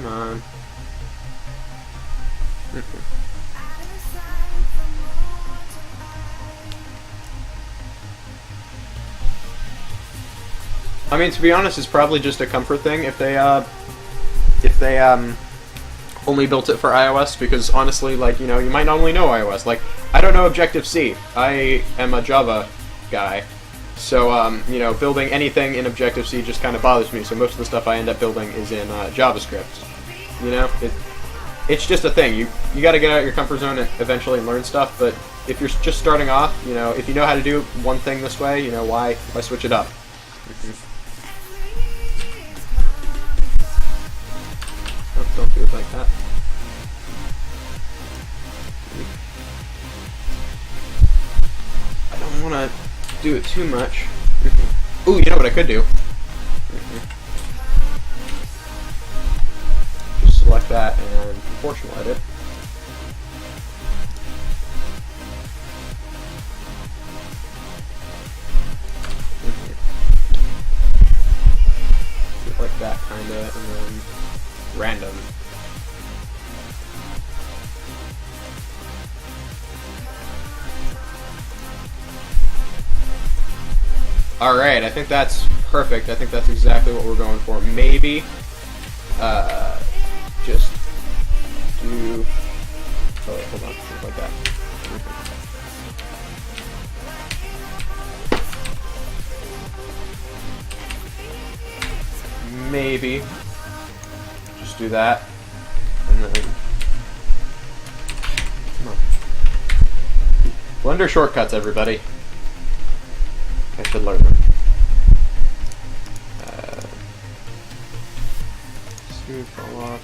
Come on. I mean, to be honest, it's probably just a comfort thing if they only built it for iOS, because honestly, like, you know, you might not only know iOS. Like, I don't know Objective-C. I am a Java guy. So, you know, building anything in Objective-C just kind of bothers me, so most of the stuff I end up building is in JavaScript. You know? It's just a thing. You gotta get out of your comfort zone and eventually learn stuff, but if you're just starting off, you know, if you know how to do one thing this way, you know, why switch it up? Don't do it like that. I don't want to do it too much. Ooh, you know what I could do? Just select that and proportional edit. Do it like that, kinda, and then random. Alright, I think that's perfect. I think that's exactly what we're going for. Maybe, just do, oh wait, hold on, just like that. Maybe, just do that, and then, come on. Blender shortcuts, everybody. I should learn them. Smooth fall off.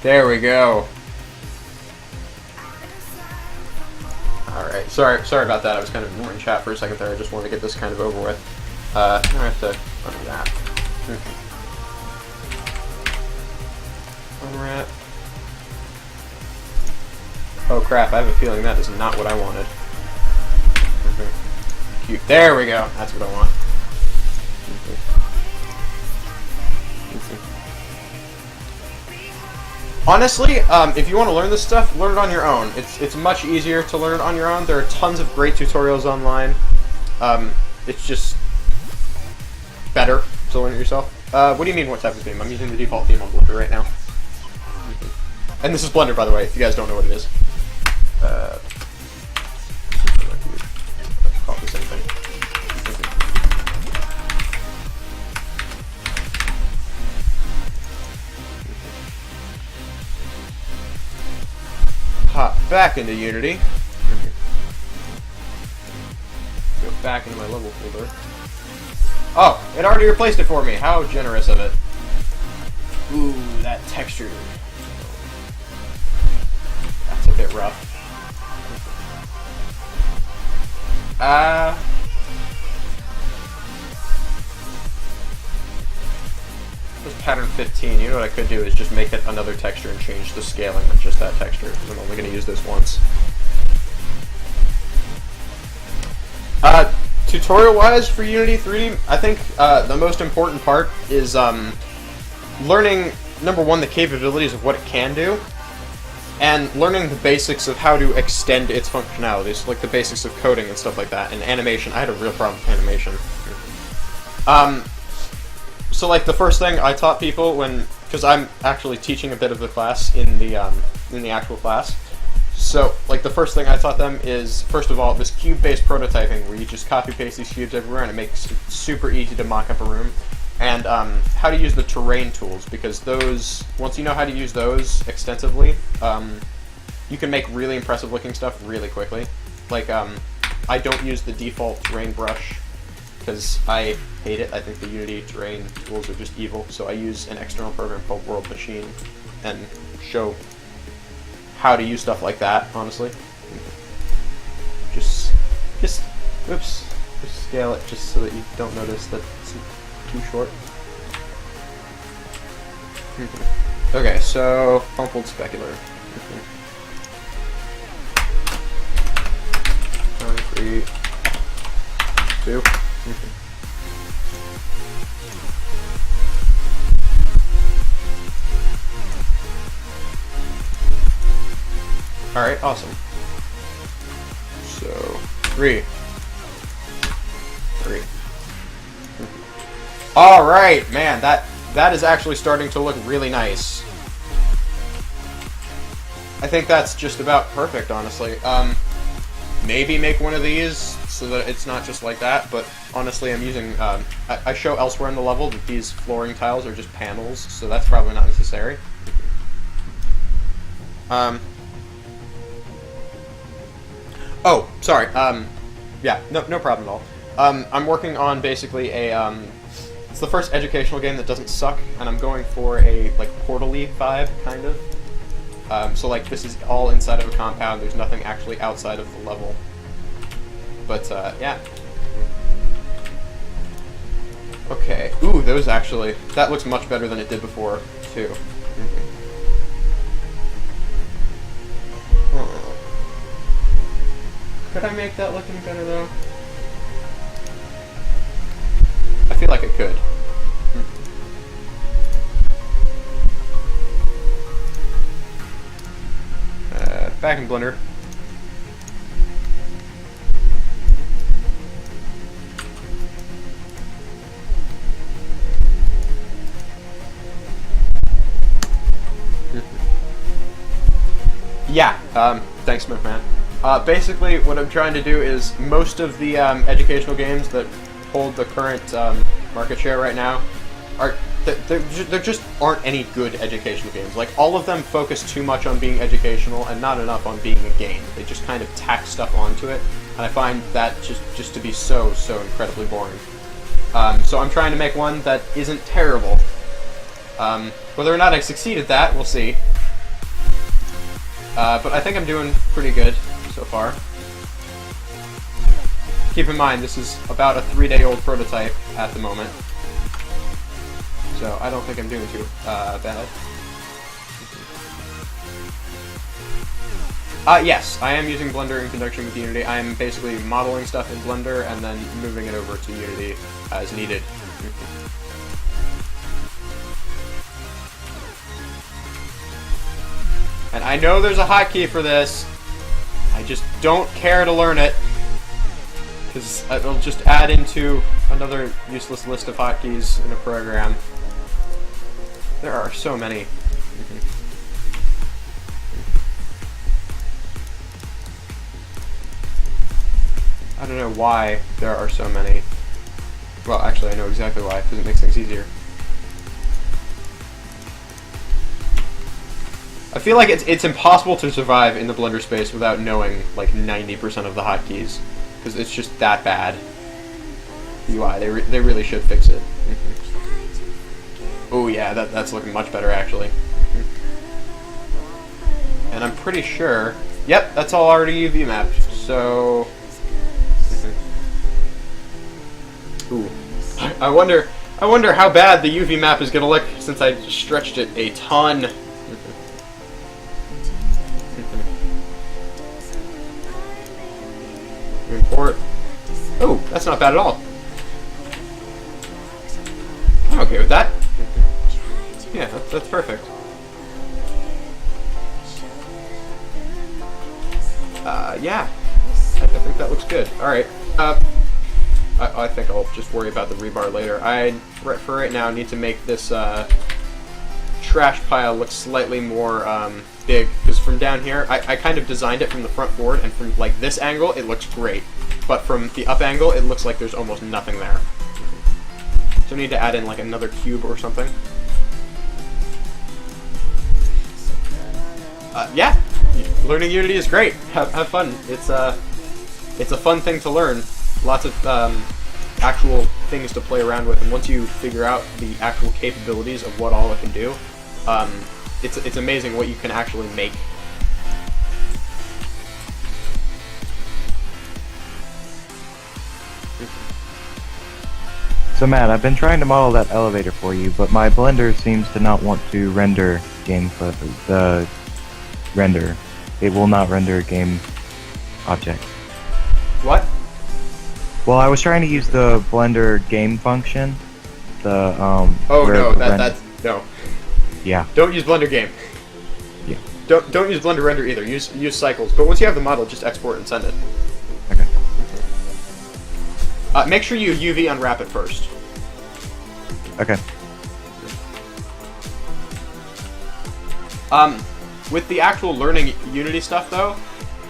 There we go. Alright, sorry about that. I was kind of ignoring chat for a second there. I just wanted to get this kind of over with. Now I have to unwrap. Unwrap. Oh crap, I have a feeling that is not what I wanted. Cute. There we go. That's what I want. Honestly, if you want to learn this stuff, learn it on your own. It's much easier to learn on your own. There are tons of great tutorials online. It's just better to learn it yourself. What do you mean, what type of theme? I'm using the default theme on Blender right now. And this is Blender, by the way, if you guys don't know what it is. Call it the same thing. Hop back into Unity. Go back into my level folder. Oh, it already replaced it for me. How generous of it. Ooh, that texture. That's a bit rough. This is pattern 15. You know what I could do is just make it another texture and change the scaling of just that texture. I'm only going to use this once. Tutorial-wise for Unity 3D, I think the most important part is learning, number one, the capabilities of what it can do, and learning the basics of how to extend its functionalities, like the basics of coding and stuff like that, and animation. I had a real problem with animation. So like the first thing I taught people because I'm actually teaching a bit of the class in the actual class. So like the first thing I taught them is, first of all, this cube-based prototyping where you just copy-paste these cubes everywhere and it makes it super easy to mock up a room. And how to use the terrain tools, because those, once you know how to use those extensively, you can make really impressive looking stuff really quickly. Like, I don't use the default terrain brush because I hate it. I think the Unity terrain tools are just evil, so I use an external program called World Machine and show how to use stuff like that, honestly. Just oops, just scale it just so that you don't notice that it's too short. Okay, so crumpled specular. Concrete. 2. Alright, awesome. So, 3. Alright, man, that is actually starting to look really nice. I think that's just about perfect, honestly. Maybe make one of these so that it's not just like that, but honestly I'm using, I show elsewhere in the level that these flooring tiles are just panels, so that's probably not necessary. Oh, sorry, yeah, no problem at all. I'm working on basically a, it's the first educational game that doesn't suck, and I'm going for a, like, Portal-y vibe, kind of. So, like, this is all inside of a compound, there's nothing actually outside of the level. But, yeah. Okay, ooh, those actually, that looks much better than it did before, too. Could I make that look any better, though? I feel like I could. Back in Blender. Yeah, thanks, Smithman. Basically, what I'm trying to do is most of the educational games that hold the current market share right now are there just aren't any good educational games. Like, all of them focus too much on being educational and not enough on being a game. They just kind of tack stuff onto it, and I find that just to be so incredibly boring. So I'm trying to make one that isn't terrible. Whether or not I succeed at that, we'll see. But I think I'm doing pretty good so far. Keep in mind, this is about a 3-day-old prototype at the moment. So I don't think I'm doing too bad. Yes, I am using Blender in conjunction with Unity. I am basically modeling stuff in Blender and then moving it over to Unity as needed. And I know there's a hotkey for this. I just don't care to learn it, because it'll just add into another useless list of hotkeys in a program. There are so many. I don't know why there are so many. Well, actually, I know exactly why, because it makes things easier. I feel like it's impossible to survive in the Blender space without knowing like 90% of the hotkeys, because it's just that bad. UI, they really should fix it. Oh yeah, that's looking much better actually. And I'm pretty sure, yep, that's all already UV mapped. So, ooh, I wonder how bad the UV map is gonna look since I stretched it a ton. Import. Oh, that's not bad at all. I'm okay with that. Yeah, that's perfect. Yeah. I think that looks good. Alright. I think I'll just worry about the rebar later. For right now, need to make this trash pile look slightly more big, because from down here, I kind of designed it from the front forward, and from like this angle, it looks great. But from the up angle, it looks like there's almost nothing there. So I need to add in like another cube or something. Yeah, learning Unity is great. Have fun. It's a fun thing to learn. Lots of actual things to play around with, and once you figure out the actual capabilities of what all it can do, it's amazing what you can actually make. So Matt, I've been trying to model that elevator for you, but my Blender seems to not want to render the render. It will not render game object. What? Well, I was trying to use the Blender game function. Oh no, that's no. Yeah. Don't use Blender game. Yeah. Don't use Blender Render either. Use Cycles. But once you have the model, just export and send it. Okay. Make sure you UV unwrap it first. Okay. With the actual learning Unity stuff, though,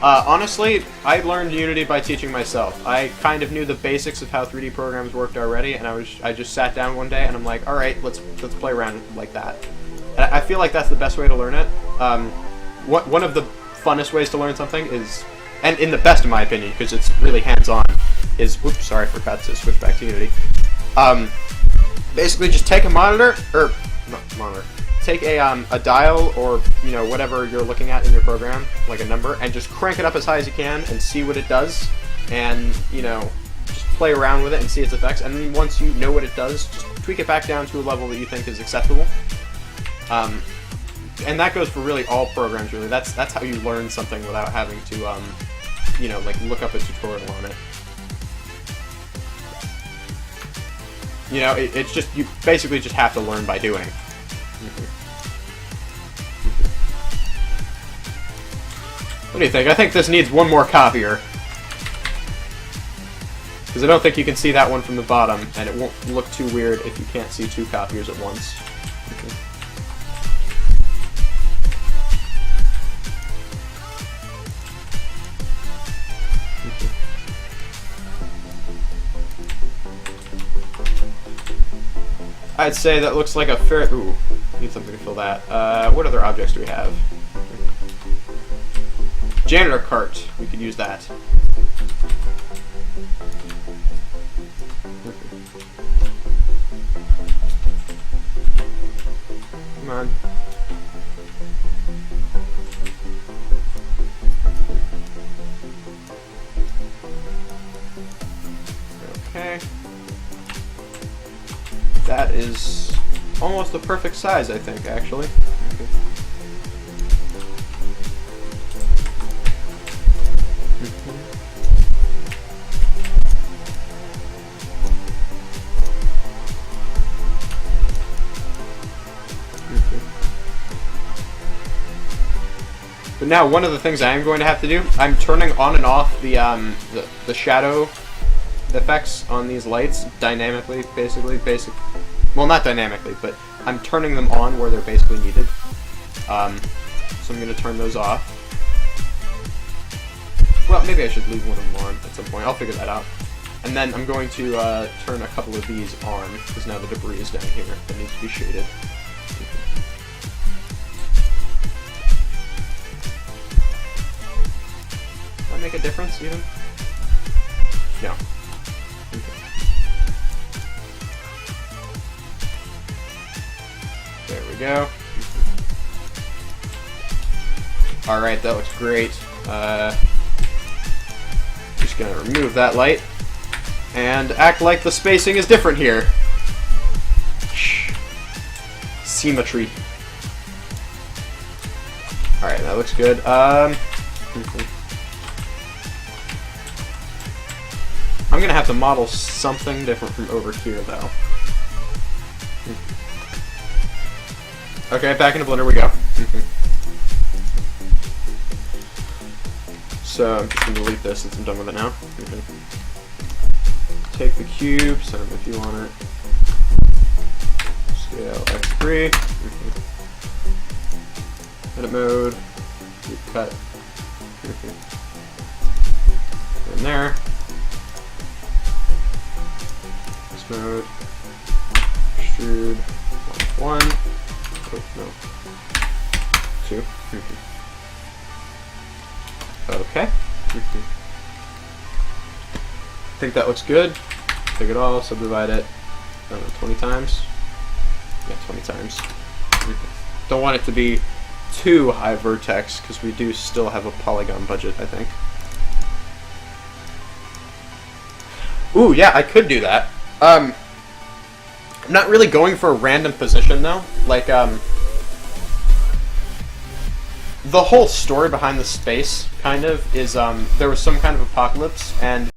honestly, I learned Unity by teaching myself. I kind of knew the basics of how 3D programs worked already, and I just sat down one day and I'm like, all right, let's play around like that. And I feel like that's the best way to learn it. One of the funnest ways to learn something is, and in the best in my opinion, because it's really hands-on, is, whoops, sorry, I forgot to switch back to Unity. Basically, just take a monitor, or not monitor. Take a dial or whatever you're looking at in your program, like a number, and just crank it up as high as you can and see what it does, and just play around with it and see its effects. And then once you know what it does, just tweak it back down to a level that you think is acceptable. And that goes for really all programs. Really, that's how you learn something without having to like look up a tutorial on it. It's just you basically just have to learn by doing. What do you think? I think this needs one more copier. Because I don't think you can see that one from the bottom, and it won't look too weird if you can't see two copiers at once. Okay. I'd say that looks like a fair... Ooh, need something to fill that. What other objects do we have? Janitor cart. We could use that. Come on. Okay. That is almost the perfect size, I think, actually. Okay. But now, one of the things I am going to have to do, I'm turning on and off the shadow effects on these lights dynamically, basically. Well, not dynamically, but I'm turning them on where they're basically needed. So I'm going to turn those off. Well, maybe I should leave one of them on at some point. I'll figure that out. And then I'm going to turn a couple of these on, because now the debris is down here that needs to be shaded. Does that make a difference, even? No. There we go. Alright, that looks great. Just gonna remove that light and act like the spacing is different here. Shh. Symmetry. Alright, that looks good. I'm gonna have to model something different from over here, though. Okay, back into Blender we go. So I'm just going to delete this since I'm done with it now. Take the cube, send them if you want it. Scale x3. Edit mode. Cut. In there. This mode. Extrude. 1. Oh, no. 2. Okay. I think that looks good. Take it all, subdivide it, I don't know, 20 times? Yeah, 20 times. Don't want it to be too high vertex, because we do still have a polygon budget, I think. Ooh, yeah, I could do that. I'm not really going for a random position, though. Like, the whole story behind the space, kind of, is, there was some kind of apocalypse, and